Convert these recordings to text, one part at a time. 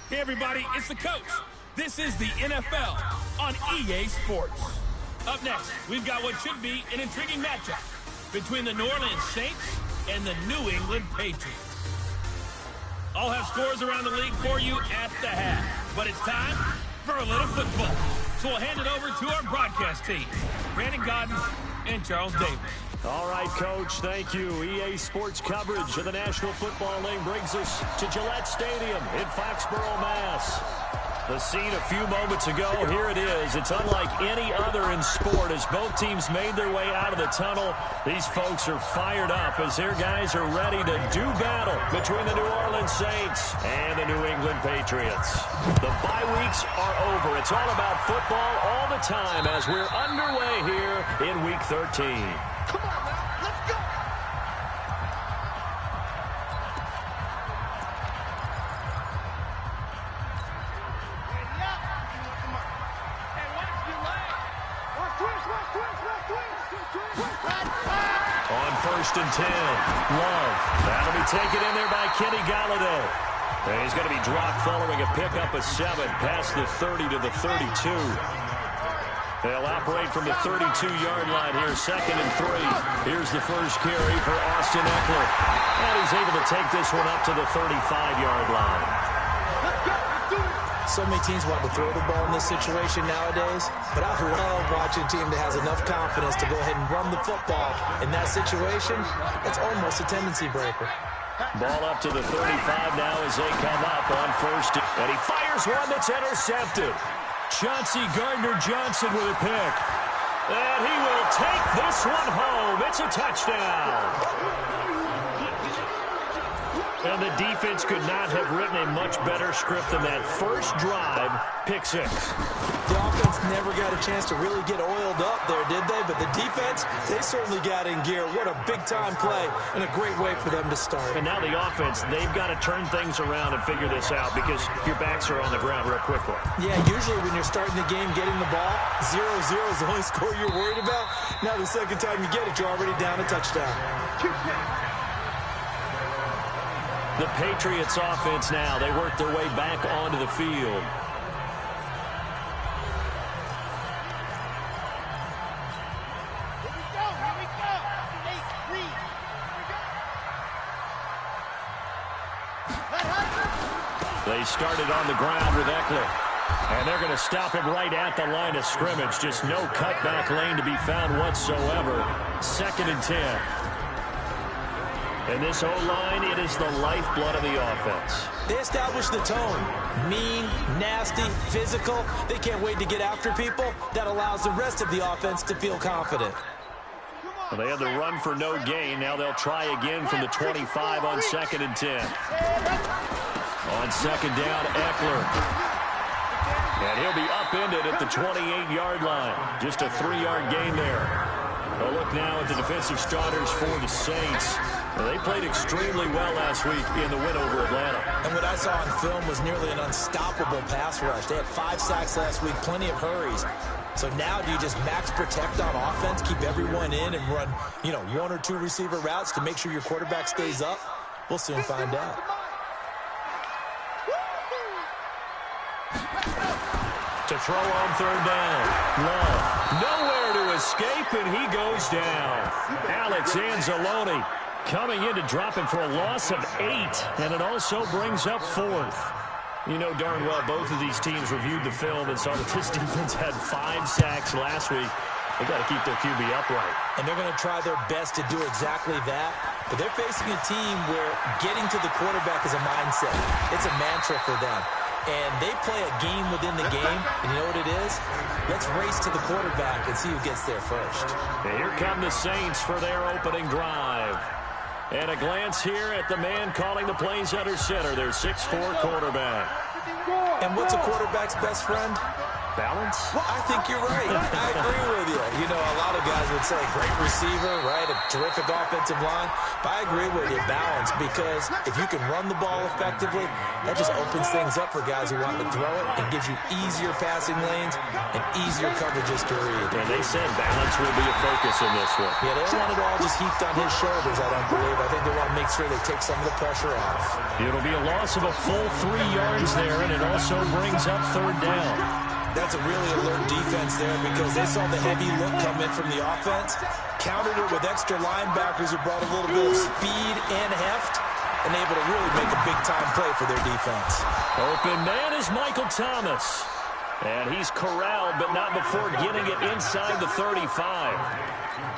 Hey, everybody, it's the coach. This is the NFL on EA Sports. Up next, we've got what should be an intriguing matchup between the New Orleans Saints and the New England Patriots. I'll have scores around the league for you at the half, but it's time for a little football. So we'll hand it over to our broadcast team, Brandon Godden and Charles Davis. All right, Coach, thank you. EA Sports coverage of the National Football League brings us to Gillette Stadium in Foxborough, Mass. The scene a few moments ago, here it is. It's unlike any other in sport as both teams made their way out of the tunnel. These folks are fired up as their guys are ready to do battle between the New Orleans Saints and the New England Patriots. The bye weeks are over. It's all about football all the time as we're underway here in Week 13. Come on, now. Let's go. On 1st and 10, Love. That'll be taken in there by Kenny Galladay. And he's going to be dropped following a pickup of 7 past the 30 to the 32. They'll operate from the 32-yard line here, 2nd and 3. Here's the first carry for Austin Eckler. And he's able to take this one up to the 35-yard line. So many teams want to throw the ball in this situation nowadays, but I love watching a team that has enough confidence to go ahead and run the football. In that situation, it's almost a tendency breaker. Ball up to the 35 now as they come up on 1st. And he fires one that's intercepted. Chauncey Gardner-Johnson with a pick. And he will take this one home. It's a touchdown. And the defense could not have written a much better script than that first drive, pick 6. The offense never got a chance to really get oiled up there, did they? But the defense, they certainly got in gear. What a big-time play and a great way for them to start. And now the offense, they've got to turn things around and figure this out because your backs are on the ground real quickly. Yeah, usually when you're starting the game, getting the ball, 0-0 is the only score you're worried about. Now the second time you get it, you're already down a touchdown. The Patriots offense now, they work their way back onto the field. They started on the ground with Eckler. And they're going to stop him right at the line of scrimmage. Just no cutback lane to be found whatsoever. 2nd and 10. And this O-line, it is the lifeblood of the offense. They establish the tone. Mean, nasty, physical. They can't wait to get after people. That allows the rest of the offense to feel confident. Well, they had the run for no gain. Now they'll try again from the 25 on 2nd and 10. On 2nd down, Eckler. And he'll be upended at the 28-yard line. Just a 3-yard gain there. A look now at the defensive starters for the Saints. They played extremely well last week in the win over Atlanta. And what I saw on film was nearly an unstoppable pass rush. They had 5 sacks last week, plenty of hurries. So now do you just max protect on offense, keep everyone in, and run, 1 or 2 receiver routes to make sure your quarterback stays up? We'll soon find out. To throw on 3rd down. Love. Nowhere to escape, and he goes down. Alex Anzalone coming in to drop him for a loss of 8, and it also brings up 4th. You know darn well both of these teams reviewed the film and saw that this defense had 5 sacks last week. They've got to keep their QB upright. And they're going to try their best to do exactly that. But they're facing a team where getting to the quarterback is a mindset. It's a mantra for them. And they play a game within the game. And you know what it is? Let's race to the quarterback and see who gets there first. And here come the Saints for their opening drive. And a glance here at the man calling the plays under center, their 6'4" quarterback. And what's a quarterback's best friend? balance? I think you're right. I agree with you. You know, a lot of guys would say great receiver, right? A terrific offensive line. But I agree with you, balance, because if you can run the ball effectively, that just opens things up for guys who want to throw it and gives you easier passing lanes and easier coverages to read. And they said balance will be a focus in this one. Yeah, they don't want it all just heaped on his shoulders, I don't believe. I think they want to make sure they take some of the pressure off. It'll be a loss of a full 3 yards there, and it also brings up third down. That's a really alert defense there because they saw the heavy look come in from the offense, countered it with extra linebackers who brought a little bit of speed and heft, and able to really make a big-time play for their defense. Open man is Michael Thomas. And he's corralled, but not before getting it inside the 35.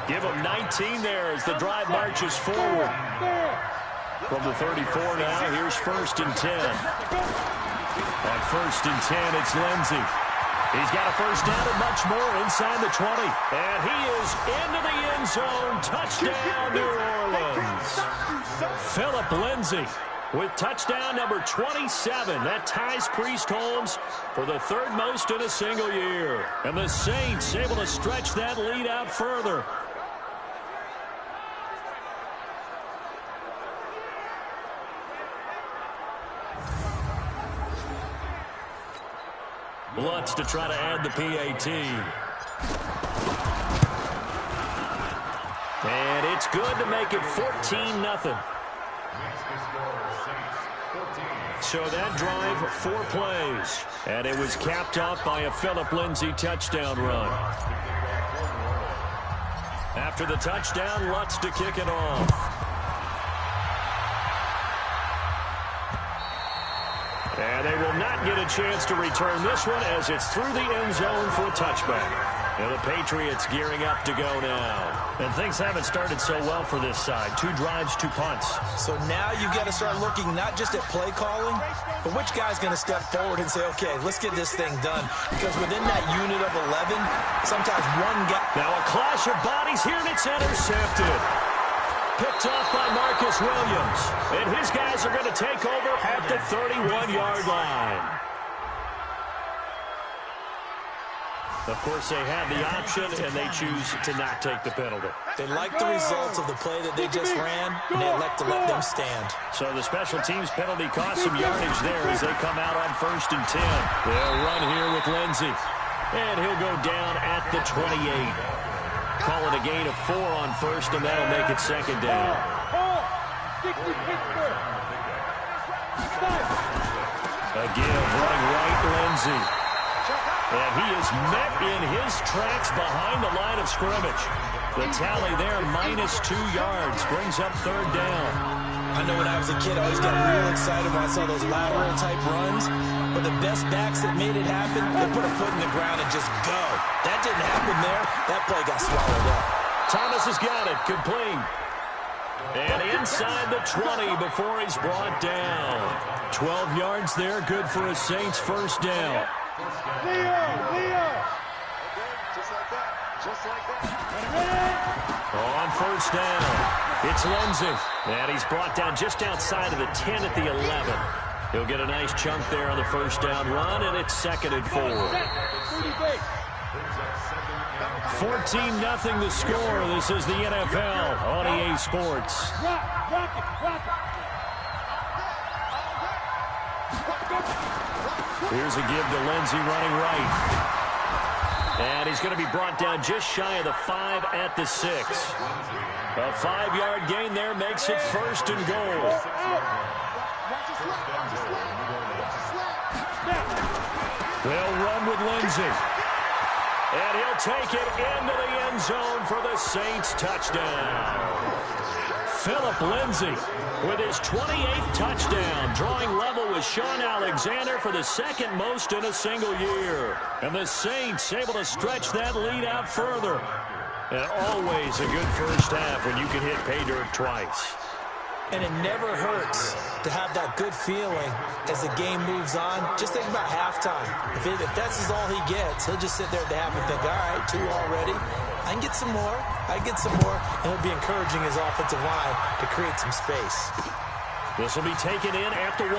Give him 19 there as the drive marches forward. From the 34 now, here's 1st and 10. At 1st and 10, it's Lindsey. He's got a first down and much more inside the 20. And he is into the end zone. Touchdown, New Orleans. Phillip Lindsey with touchdown number 27. That ties Priest Holmes for the 3rd most in a single year. And the Saints able to stretch that lead out further. Lutz to try to add the PAT. And it's good to make it 14-0. So that drive, 4 plays. And it was capped off by a Phillip Lindsey touchdown run. After the touchdown, Lutz to kick it off. And they will not get a chance to return this one as it's through the end zone for a touchback. And the Patriots gearing up to go now. And things haven't started so well for this side. 2 drives, 2 punts. So now you've got to start looking not just at play calling, but which guy's going to step forward and say, okay, let's get this thing done. Because within that unit of 11, sometimes one guy... Now a clash of bodies here, and it's intercepted. Picked off by Marcus Williams. And his guys are going to take over at the 31-yard line. Of course, they had the option, and they choose to not take the penalty. They like the results of the play that they just ran, and they elect to let them stand. So the special teams penalty cost some yardage there as they come out on 1st and 10. They'll run here with Lindsey. And he'll go down at the 28. Call it a gain of 4 on 1st, and that'll make it 2nd down. Again, running right, Lindsey. And he is met in his tracks behind the line of scrimmage. The tally there, -2 yards, brings up 3rd down. I know when I was a kid, I always got real excited when I saw those lateral-type runs. But the best backs that made it happen, they put a foot in the ground and just go. That didn't happen there. That play got swallowed up. Thomas has got it, complete. And inside the 20 before he's brought down. 12 yards there, good for a Saints first down. Leo! Just like that. On 1st down, it's Lindsey. And he's brought down just outside of the 10 at the 11. He'll get a nice chunk there on the 1st down run, and it's 2nd and 4. 14-0 the score. This is the NFL on EA Sports. Here's a give to Lindsey running right. And he's going to be brought down just shy of the 5 at the 6. A 5-yard gain there makes it 1st and goal. They'll run with Lindsey. And he'll take it into the end zone for the Saints touchdown. Phillip Lindsey with his 28th touchdown, drawing level with Sean Alexander for the 2nd most in a single year. And the Saints able to stretch that lead out further. And always a good first half when you can hit pay dirt twice. And it never hurts to have that good feeling as the game moves on. Just think about halftime. If that's all he gets, he'll just sit there at the half and think, all right, 2 already. I can get some more. And it'll be encouraging his offensive line to create some space. This will be taken in after 1.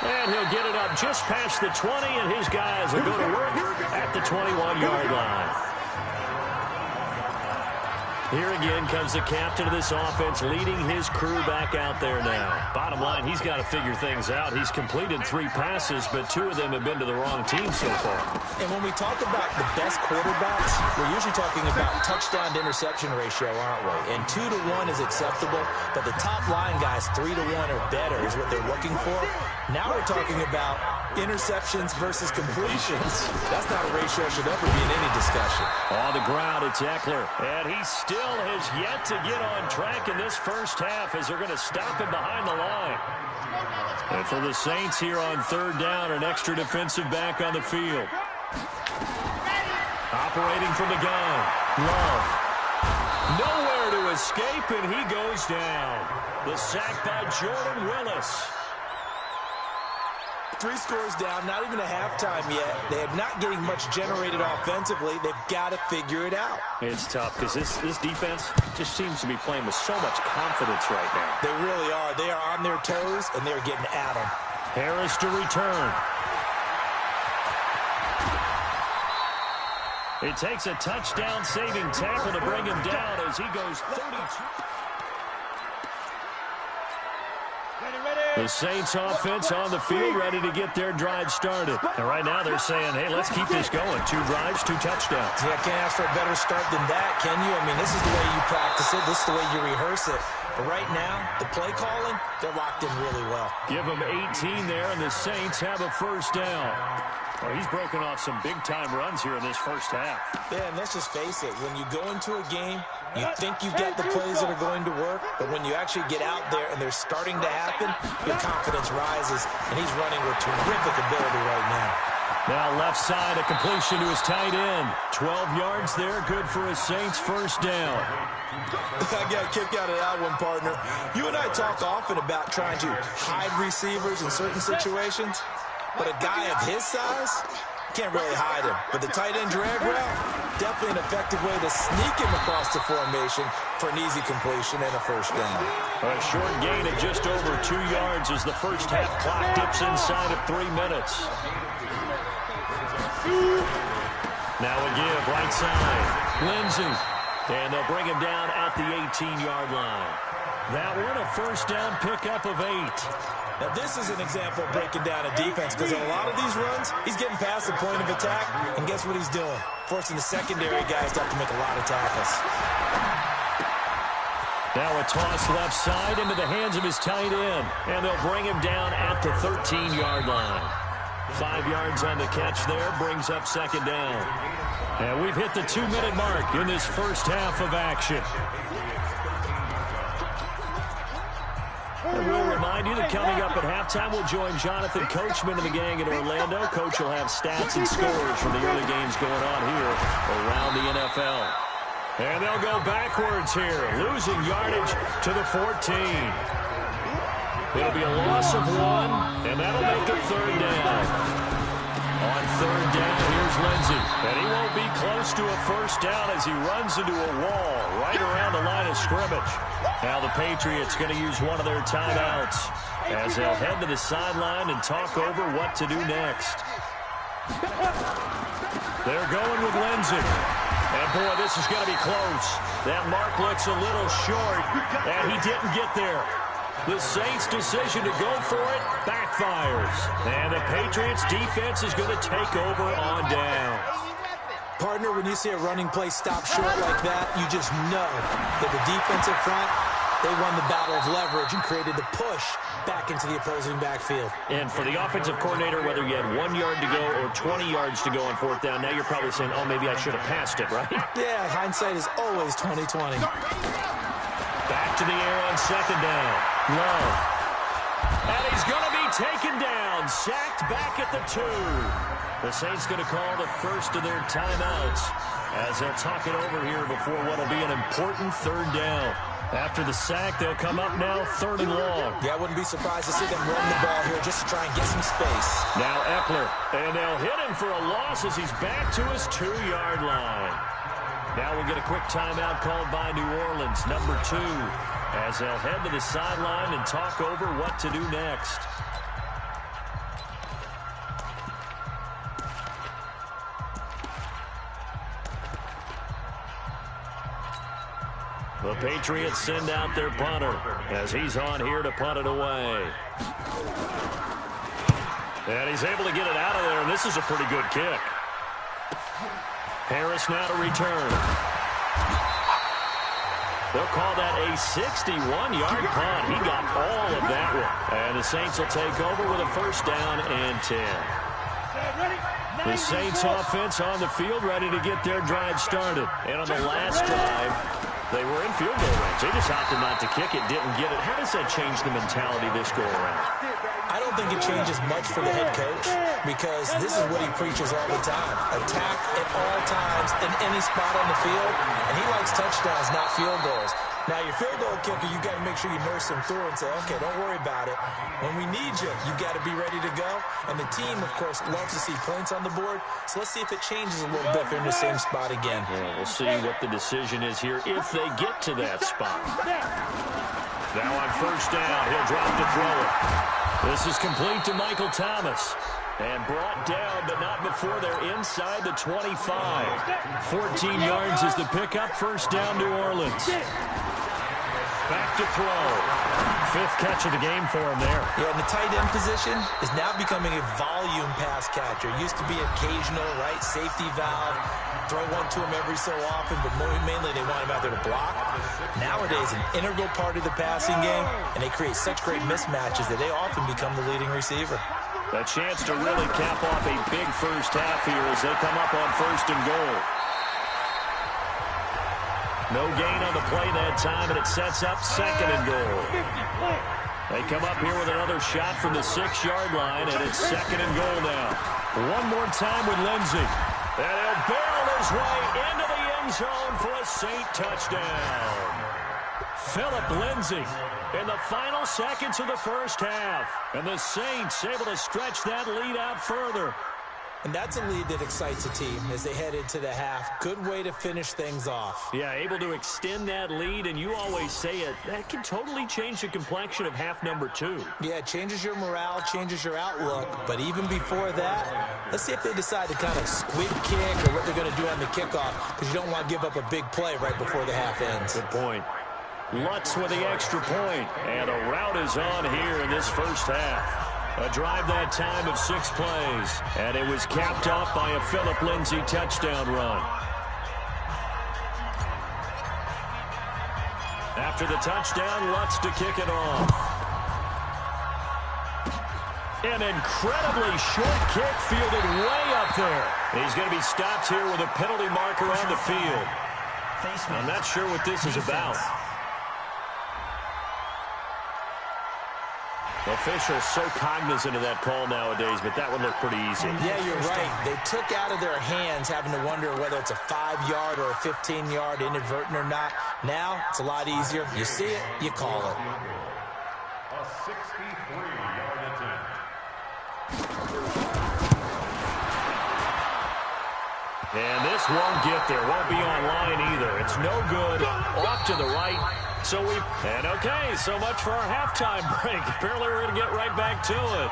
And he'll get it up just past the 20, and his guys will go to work at the 21-yard line. Here again comes the captain of this offense leading his crew back out there now. Bottom line, he's got to figure things out. He's completed 3 passes, but 2 of them have been to the wrong team so far. And when we talk about the best quarterbacks, we're usually talking about touchdown to interception ratio, aren't we? And 2 to 1 is acceptable, but the top line guys, 3 to 1 or better is what they're looking for. Now we're talking about interceptions versus completions. That's not a ratio that should ever be in any discussion. On the ground, it's Eckler, and he still has yet to get on track in this first half as they're going to stop him behind the line. And for the Saints here on 3rd down, an extra defensive back on the field. Operating from the gun, Love. Nowhere to escape, and he goes down. The sack by Jordan Willis. 3 scores down, not even a halftime yet. They are not getting much generated offensively. They've got to figure it out. It's tough because this defense just seems to be playing with so much confidence right now. They really are. They are on their toes, and they're getting at them. Harris to return. It takes a touchdown-saving tackle to bring him down as he goes 32. The Saints offense on the field ready to get their drive started. And right now they're saying, hey, let's keep this going. 2 drives, 2 touchdowns. Yeah, can't ask for a better start than that, can you? I mean, this is the way you practice it. This is the way you rehearse it. But right now, the play calling, they're locked in really well. Give them 18 there, and the Saints have a first down. Well, he's broken off some big-time runs here in this first half. Yeah, and let's just face it. When you go into a game, you think you've got the plays that are going to work, but when you actually get out there and they're starting to happen, your confidence rises, and he's running with terrific ability right now. Now left side, a completion to his tight end. 12 yards there, good for a Saints first down. I got a kick out of that one, partner. You and I talk often about trying to hide receivers in certain situations, but a guy of his size can't really hide him. But the tight end drag route, definitely an effective way to sneak him across the formation for an easy completion and a first down. A short gain of just over 2 yards as the first half clock dips inside of 3 minutes. Now a give, right side. Lindsey. And they'll bring him down at the 18-yard line. That one, a first down pickup of 8. Now, this is an example of breaking down a defense because in a lot of these runs, he's getting past the point of attack, and guess what he's doing? Forcing the secondary guys to have to make a lot of tackles. Now a toss left side into the hands of his tight end, and they'll bring him down at the 13-yard line. 5 yards on the catch there, brings up second down. And we've hit the 2-minute mark in this first half of action. And we'll remind you that coming up at halftime, we'll join Jonathan Coachman and the gang in Orlando. Coach will have stats and scores from the early games going on here around the NFL. And they'll go backwards here, losing yardage to the 14. It'll be a loss of 1, and that'll make it 3rd down. On 3rd down, here's Lindsey. And he won't be close to a first down as he runs into a wall right around the line of scrimmage. Now the Patriots going to use one of their timeouts as they'll head to the sideline and talk over what to do next. They're going with Lindsey. And, boy, this is going to be close. That mark looks a little short, and he didn't get there. The Saints' decision to go for it backfires. And the Patriots' defense is going to take over on downs. Partner, when you see a running play stop short like that, you just know that the defensive front, they won the battle of leverage and created the push back into the opposing backfield. And for the offensive coordinator, whether you had 1 yard to go or 20 yards to go on 4th down, now you're probably saying, oh, maybe I should have passed it, right? Yeah, hindsight is always 20/20. Back to the air on 2nd down. Love. And he's going to be taken down. Sacked back at the 2. The Saints going to call the first of their timeouts as they'll talk it over here before what will be an important 3rd down. After the sack, they'll come up now 3rd and long. Yeah, I wouldn't be surprised to see them run the ball here just to try and get some space. Now Eckler. And they'll hit him for a loss as he's back to his 2-yard line. Now we'll get a quick timeout called by New Orleans, number 2, as they'll head to the sideline and talk over what to do next. Patriots send out their punter as he's on here to punt it away. And he's able to get it out of there, and this is a pretty good kick. Harris now to return. They'll call that a 61-yard punt. He got all of that one. And the Saints will take over with a first down and 10. The Saints offense on the field ready to get their drive started. And on the last drive, they were in field goal range. They just opted not to kick it, didn't get it. How does that change the mentality this go around? I don't think it changes much for the head coach because this is what he preaches all the time. Attack at all times in any spot on the field, and he likes touchdowns, not field goals. Now, your field goal kicker, you got to make sure you nurse him through and say, okay, don't worry about it. When we need you, you got to be ready to go. And the team, of course, loves to see points on the board. So let's see if it changes a little bit if they're in the same spot again. Yeah, we'll see what the decision is here if they get to that spot. Now on first down, he'll drop to throw it. This is complete to Michael Thomas. And brought down, but not before they're inside the 25. 14 yards is the pickup. First down, New Orleans. Back to throw. Fifth catch of the game for him there. Yeah, and the tight end position is now becoming a volume pass catcher. Used to be occasional, right, safety valve. Throw one to him every so often, but mainly they want him out there to block. Nowadays, an integral part of the passing game, and they create such great mismatches that they often become the leading receiver. A chance to really cap off a big first half here as they come up on first and goal. No gain on the play that time, and it sets up second and goal. They come up here with another shot from the 6-yard line, and it's second and goal now. One more time with Lindsey. And he'll barrel his way into the end zone for a Saint touchdown. Philip Lindsey in the final seconds of the first half. And the Saints able to stretch that lead out further. And that's a lead that excites a team as they head into the half. Good way to finish things off. Yeah, able to extend that lead, and you always say it, that can totally change the complexion of half number 2. Yeah, it changes your morale, changes your outlook. But even before that, let's see if they decide to kind of squib kick or what they're going to do on the kickoff, because you don't want to give up a big play right before the half ends. Good point. Lutz with the extra point, and a rout is on here in this first half. A drive that time of 6 plays, and it was capped off by a Philip Lindsey touchdown run. After the touchdown, Lutz to kick it off. An incredibly short kick fielded way up there. He's going to be stopped here with a penalty marker on the field. I'm not sure what this is about. Officials so cognizant of that call nowadays, but that would look pretty easy. Yeah, you're right. They took out of their hands having to wonder whether it's a 5-yard or a 15-yard inadvertent or not. Now, it's a lot easier. You see it, you call it. A 63-yard attempt. And this won't get there. Won't be online either. It's no good. Off to the right. So okay, so much for our halftime break. Apparently we're going to get right back to it.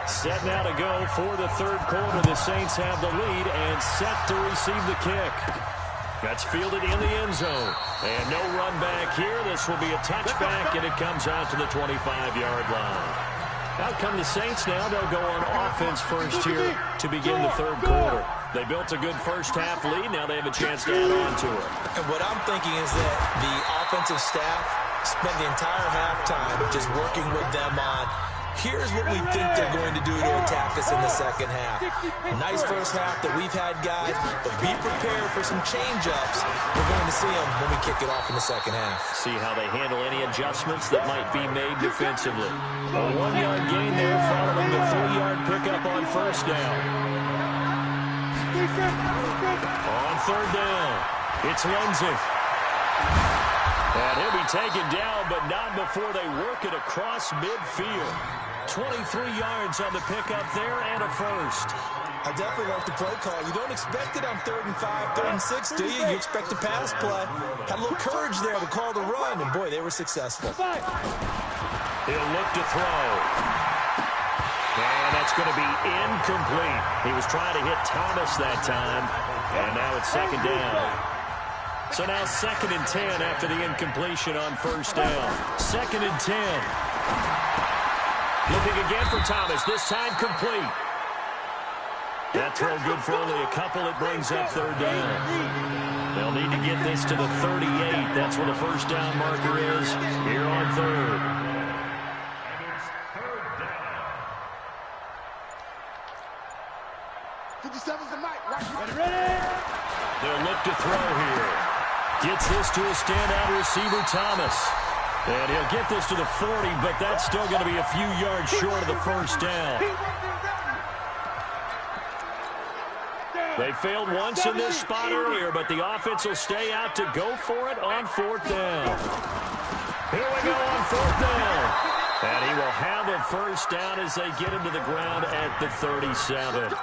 Set now to go for the third quarter. The Saints have the lead and set to receive the kick. That's fielded in the end zone. And no run back here. This will be a touchback, and it comes out to the 25-yard line. Out come the Saints now. They'll go on offense first here to begin the third quarter. They built a good first half lead. Now they have a chance to add on to it. And what I'm thinking is that the offensive staff spent the entire halftime just working with them on, here's what we think they're going to do to attack us in the second half. Nice first half that we've had, guys, but be prepared for some change-ups. We're going to see them when we kick it off in the second half. See how they handle any adjustments that might be made defensively. A 1-yard gain there following the 3-yard pickup on first down. On third down, it's Lindsey. And he'll be taken down, but not before they work it across midfield. 23 yards on the pickup there and a first. I definitely like the play call. You don't expect it on 3rd and 5, 3rd and 6, do you? You expect a pass play. Had a little courage there to call the run, and boy, they were successful. He'll look to throw. And that's going to be incomplete. He was trying to hit Thomas that time. And now it's second down. So now 2nd and 10 after the incompletion on first down. 2nd and 10. Looking again for Thomas, this time complete. That throw good for only a couple. It brings up third down. They'll need to get this to the 38. That's where the first down marker is here on third. They'll look to throw here. Gets this to a standout receiver, Thomas. And he'll get this to the 40, but that's still going to be a few yards short of the first down. They failed once in this spot earlier, but the offense will stay out to go for it on 4th down. Here we go on 4th down. And he will have a first down as they get him to the ground at the 37.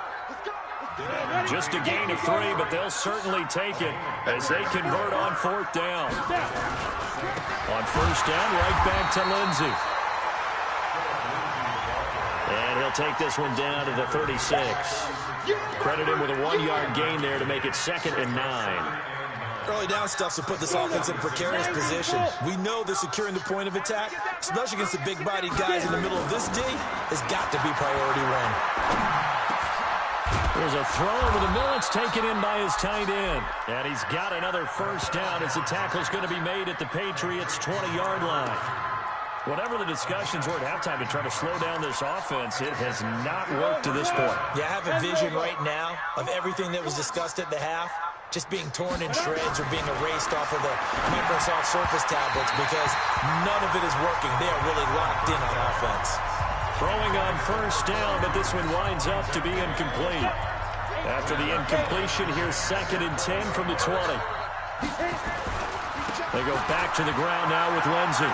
Just a gain of 3, but they'll certainly take it as they convert on 4th down. On first down, right back to Lindsey. And he'll take this one down to the 36. Credit him with a 1-yard gain there to make it 2nd and 9. Early down stuff to put this offense in a precarious position. We know that securing the point of attack, especially against the big-bodied guys in the middle of this D, has got to be priority 1. There's a throw over the middle. It's taken in by his tight end. And he's got another first down as the tackle's going to be made at the Patriots' 20-yard line. Whatever the discussions were at halftime to try to slow down this offense, it has not worked to this point. Yeah, I have a vision right now of everything that was discussed at the half just being torn in shreds or being erased off of the Microsoft Surface tablets because none of it is working. They are really locked in on offense. Throwing on first down, but this one winds up to be incomplete. After the incompletion, here's 2nd and 10 from the 20. They go back to the ground now with Lindsey.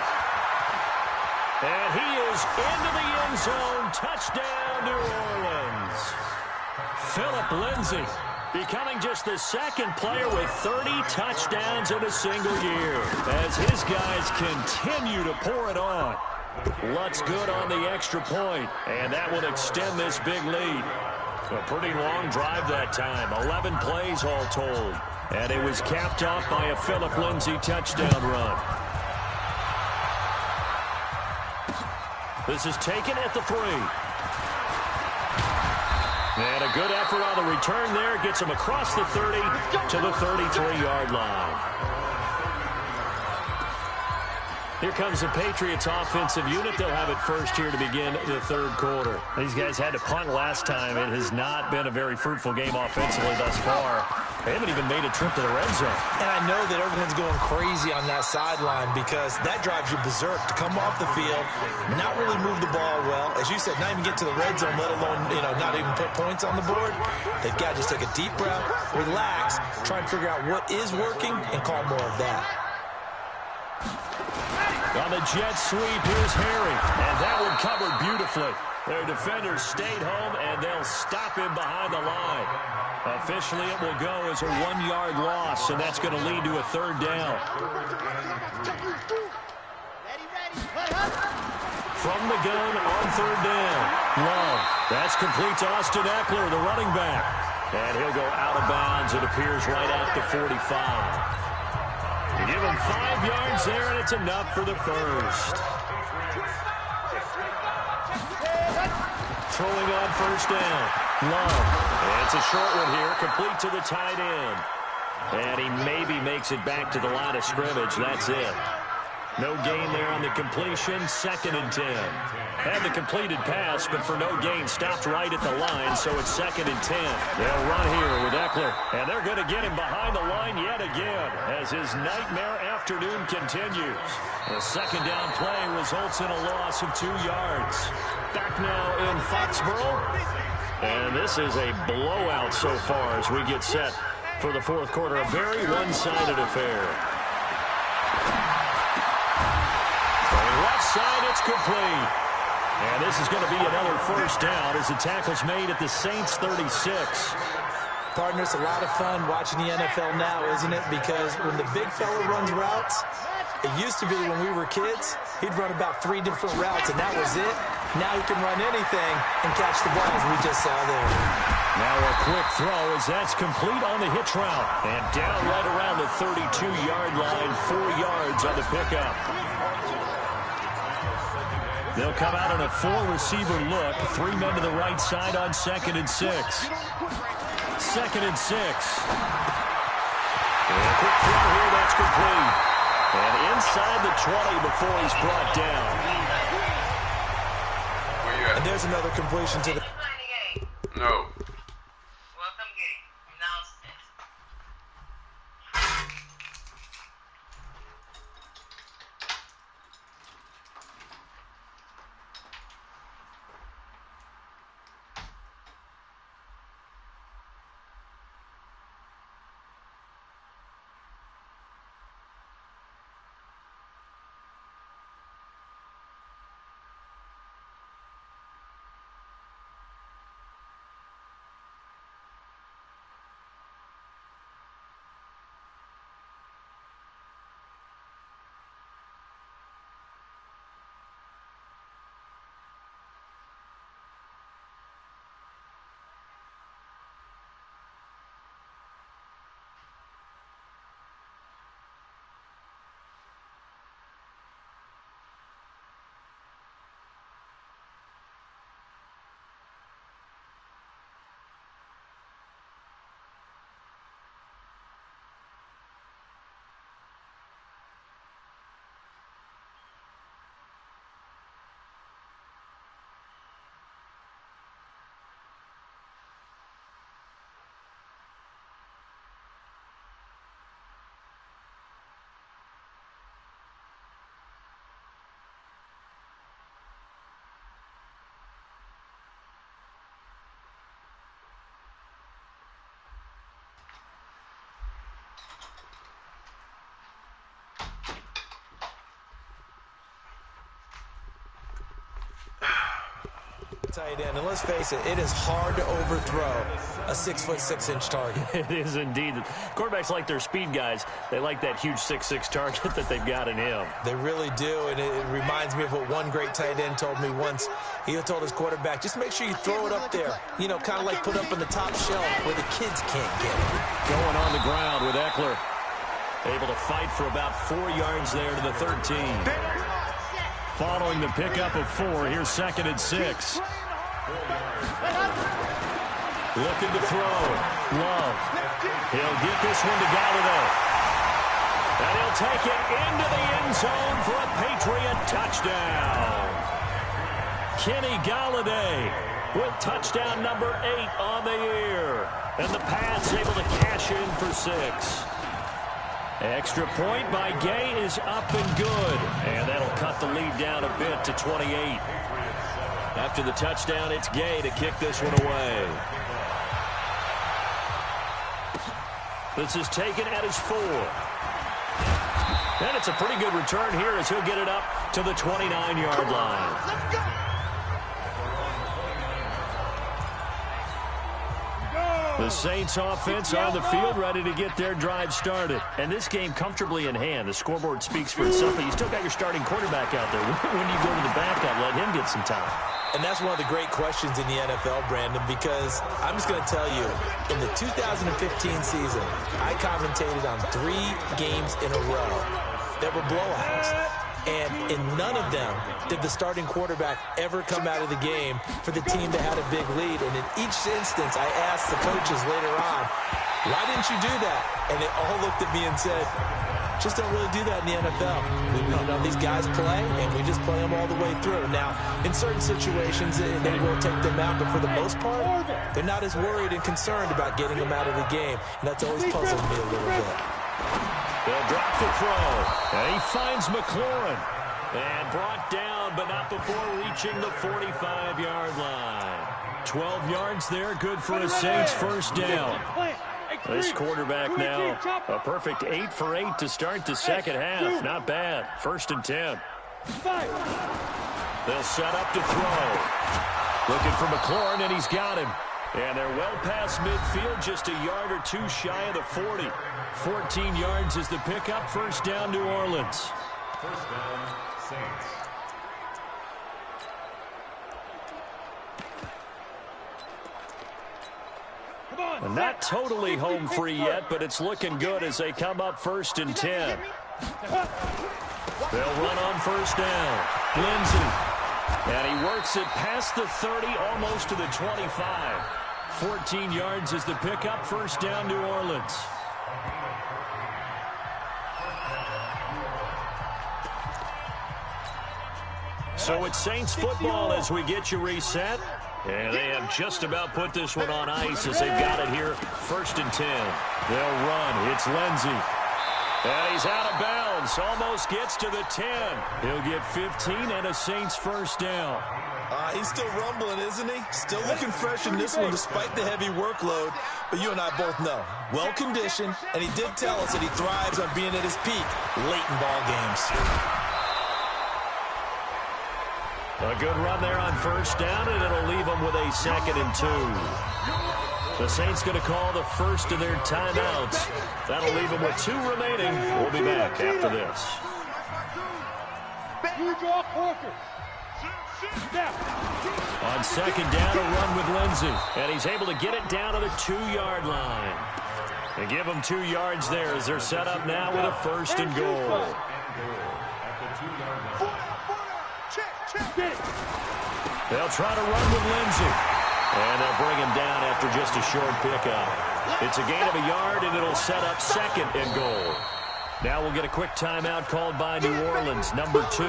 And he is into the end zone. Touchdown, New Orleans. Philip Lindsey becoming just the 2nd player with 30 touchdowns in a single year as his guys continue to pour it on. Lutz good on the extra point, and that will extend this big lead. A pretty long drive that time, 11 plays all told. And it was capped off by a Philip Lindsey touchdown run. This is taken at the 3. And a good effort on the return there. Gets him across the 30 to the 33-yard line. Here comes the Patriots offensive unit. They'll have it first here to begin the 3rd quarter. These guys had to punt last time. It has not been a very fruitful game offensively thus far. They haven't even made a trip to the red zone. And I know that everyone's going crazy on that sideline because that drives you berserk to come off the field, not really move the ball well. As you said, not even get to the red zone, let alone, not even put points on the board. They've got to just take a deep breath, relax, try and figure out what is working, and call more of that. On the jet sweep, here's Harry. And that one covered beautifully. Their defenders stayed home, and they'll stop him behind the line. Officially, it will go as a 1-yard loss, and that's going to lead to a 3rd down. From the gun on 3rd down. Love. That's complete to Austin Eckler, the running back. And he'll go out of bounds. It appears right at the 45. Give him 5 yards there, and it's enough for the first. Throwing on first down. Love. And it's a short one here, complete to the tight end. And he maybe makes it back to the line of scrimmage. That's it. No gain there on the completion. 2nd and 10. Had the completed pass, but for no gain, stopped right at the line, so it's 2nd and 10. They'll run here with Eckler, and they're going to get him behind the line yet again as his nightmare afternoon continues. The 2nd down play results in a loss of 2 yards. Back now in Foxborough, and this is a blowout so far as we get set for the 4th quarter. A very one-sided affair. Left side, it's complete. And this is going to be another first down as the tackle's made at the Saints' 36. Partner, it's a lot of fun watching the NFL now, isn't it? Because when the big fella runs routes, it used to be when we were kids, he'd run about 3 different routes, and that was it. Now he can run anything and catch the ball, as we just saw there. Now a quick throw as that's complete on the hitch route. And down right around the 32-yard line, 4 yards on the pickup. They'll come out on a 4-receiver look. 3 men to the right side on 2nd and 6. 2nd and 6. And a quick throw here, that's complete. And inside the 20 before he's brought down. And there's another completion to the... No. Tight end, and let's face it, it is hard to overthrow a 6'6" target. It is indeed. Quarterbacks like their speed guys. They like that huge 6'6" target that they've got in him. They really do, and it reminds me of what one great tight end told me once. He told his quarterback, just make sure you throw it up there, you know, kind of like put up on the top shelf where the kids can't get it. Going on the ground with Eckler. Able to fight for about 4 yards there to the 13. Following the pickup of 4, here's 2nd and 6. Looking to throw. Love. He'll get this one to Galladay. And he'll take it into the end zone for a Patriot touchdown. Kenny Galladay with touchdown number 8 on the year. And the Pats able to cash in for 6. Extra point by Gay is up and good. And that'll cut the lead down a bit to 28. After the touchdown, it's Gay to kick this one away. This is taken at his 4. And it's a pretty good return here as he'll get it up to the 29-yard line. The Saints offense on the field, ready to get their drive started. And this game comfortably in hand. The scoreboard speaks for itself, but you still got your starting quarterback out there. When do you go to the backup, let him get some time? And that's one of the great questions in the NFL, Brandon, because I'm just going to tell you, in the 2015 season, I commentated on 3 games in a row that were blowouts. And in none of them did the starting quarterback ever come out of the game for the team that had a big lead. And in each instance, I asked the coaches later on, why didn't you do that? And they all looked at me and said, just don't really do that in the NFL. These guys play, and we just play them all the way through. Now, in certain situations, they will take them out, but for the most part, they're not as worried and concerned about getting them out of the game. And that's always puzzled me a little bit. They'll drop the throw, and he finds McLaurin. And brought down, but not before reaching the 45-yard line. 12 yards there, good for a Saints first down. This quarterback now, a perfect 8 for 8 to start the second half. Not bad. 1st and 10. They'll set up to throw. Looking for McLaurin, and he's got him. And they're well past midfield, just a yard or 2 shy of the 40. 14 yards is the pickup. First down, New Orleans. First down, Saints. And not totally home free yet, but it's looking good as they come up 1st and 10. They'll run on 1st down. Lindsey. And he works it past the 30, almost to the 25. 14 yards is the pickup. 1st down, New Orleans. So it's Saints football as we get you reset. And they have just about put this one on ice as they've got it here. 1st and 10. They'll run. It's Lindsey. And he's out of bounds. Almost gets to the 10. He'll get 15 and a Saints 1st down. He's still rumbling, isn't he? Still looking fresh in this one despite the heavy workload. But you and I both know, well-conditioned, and he did tell us that he thrives on being at his peak late in ball games. A good run there on 1st down, and it'll leave them with a 2nd and 2. The Saints going to call the first of their timeouts. That'll leave them with 2 remaining. We'll be back after this. On 2nd down, a run with Lindsey. And he's able to get it down to the 2-yard line. They give them 2 yards there as they're set up now with a 1st and goal. They'll try to run with Lindsey. And they'll bring him down after just a short pickup. It's a gain of a yard, and it'll set up 2nd and goal. Now we'll get a quick timeout called by New Orleans, number 2,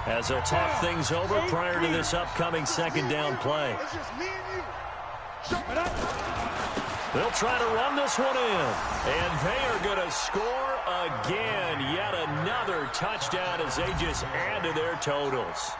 as they'll talk things over prior to this upcoming 2nd down play. They'll try to run this one in. And they are going to score again. Yet another touchdown as they just add to their totals.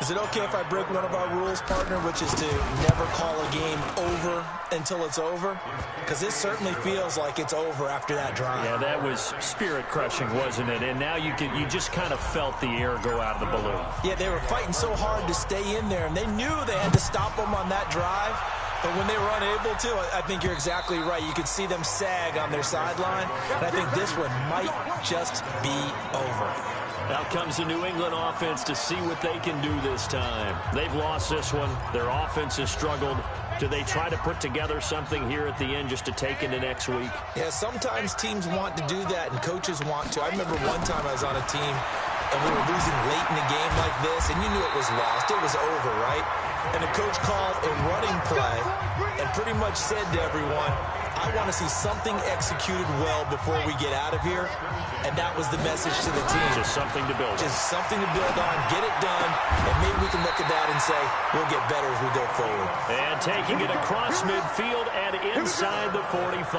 Is it okay if I break one of our rules, partner, which is to never call a game over until it's over? Because this certainly feels like it's over after that drive. Yeah, that was spirit-crushing, wasn't it? And now you just kind of felt the air go out of the balloon. Yeah, they were fighting so hard to stay in there, and they knew they had to stop them on that drive. But when they were unable to, I think you're exactly right. You could see them sag on their sideline. And I think this one might just be over. Out comes the New England offense to see what they can do this time. They've lost this one. Their offense has struggled. Do they try to put together something here at the end just to take into next week? Yeah, sometimes teams want to do that, and coaches want to. I remember one time I was on a team, and we were losing late in a game like this, and you knew it was lost. It was over, right? And the coach called a running play and pretty much said to everyone, I want to see something executed well before we get out of here. And that was the message to the team. Just something to build on. Just something to build on, get it done, and maybe we can look at that and say, we'll get better as we go forward. And taking it across midfield and inside the 45.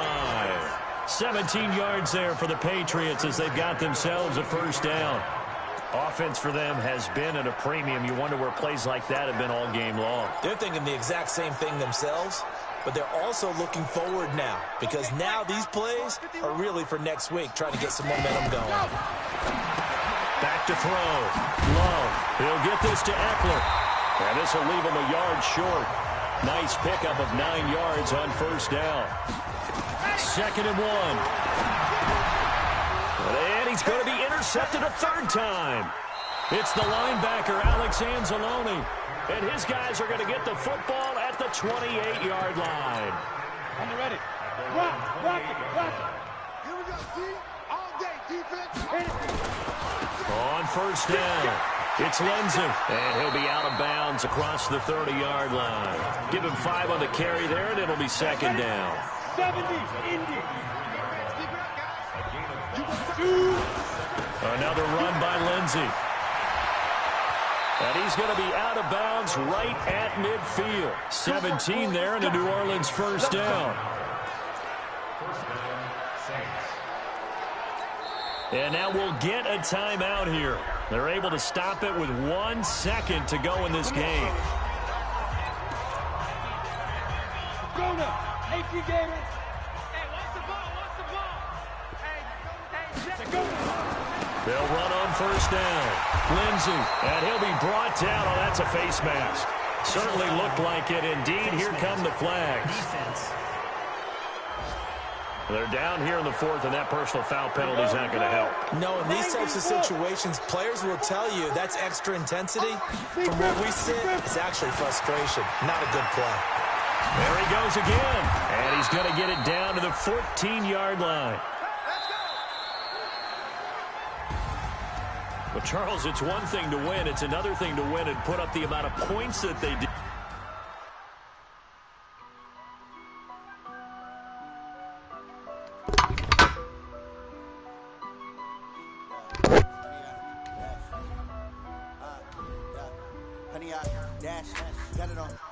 17 yards there for the Patriots as they've got themselves a 1st down. Offense for them has been at a premium. You wonder where plays like that have been all game long. They're thinking the exact same thing themselves, but they're also looking forward now because now these plays are really for next week, trying to get some momentum going. Back to throw. Love. He'll get this to Eckler. And this will leave him a yard short. Nice pickup of 9 yards on 1st down. 2nd and 1. And he's going to be intercepted a 3rd time. It's the linebacker, Alex Anzalone. And his guys are going to get the football at the 28-yard line. On the ready. Rock it. Here we go, see? All day, defense. On 1st down, it's Lindsey. And he'll be out of bounds across the 30-yard line. Give him 5 on the carry there, and it'll be 2nd down. 70, Indy. Another run by Lindsey. And he's going to be out of bounds right at midfield. 17 there and a New Orleans 1st down. And now we'll get a timeout here. They're able to stop it with 1 second to go in this game. Go now. AP Gators. They'll run on 1st down. Lindsey, and he'll be brought down. Oh, that's a face mask. Certainly looked like it. Indeed, here come the flags. They're down here in the 4th, and that personal foul penalty is not going to help. No, in these types of situations, players will tell you that's extra intensity. From where we sit, it's actually frustration, not a good play. There he goes again. And he's going to get it down to the 14-yard line. Well, Charles, it's one thing to win. It's another thing to win and put up the amount of points that they did. Honey, I dash, got it on.